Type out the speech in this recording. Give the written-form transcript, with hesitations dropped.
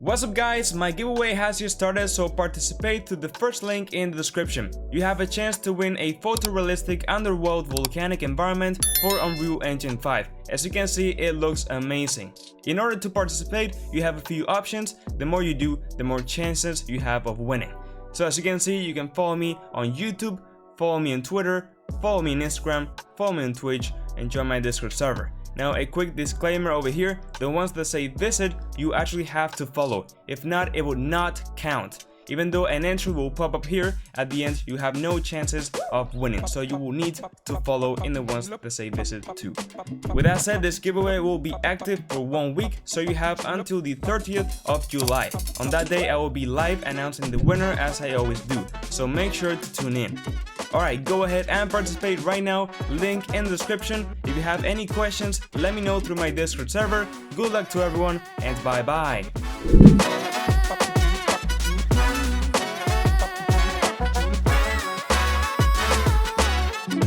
What's up guys, my giveaway has just started, so participate to the first link in the description. You have a chance to win a photorealistic Underworld volcanic environment for Unreal Engine 5. As you can see, it looks amazing. In order to participate, you have a few options. The more you do, the more chances you have of winning. So as you can see, you can follow me on YouTube, follow me on Twitter, follow me on Instagram, follow me on Twitch, and join my Discord server. Now a quick disclaimer over here, the ones that say visit, you actually have to follow. If not, it will not count. Even though an entry will pop up here, at the end you have no chances of winning, so you will need to follow in the ones that say visit too. With that said, this giveaway will be active for 1 week, so you have until the 30th of July. On that day I will be live announcing the winner as I always do, so make sure to tune in. Alright, go ahead and participate right now, link in the description. If you have any questions, let me know through my Discord server. Good luck to everyone, and bye bye.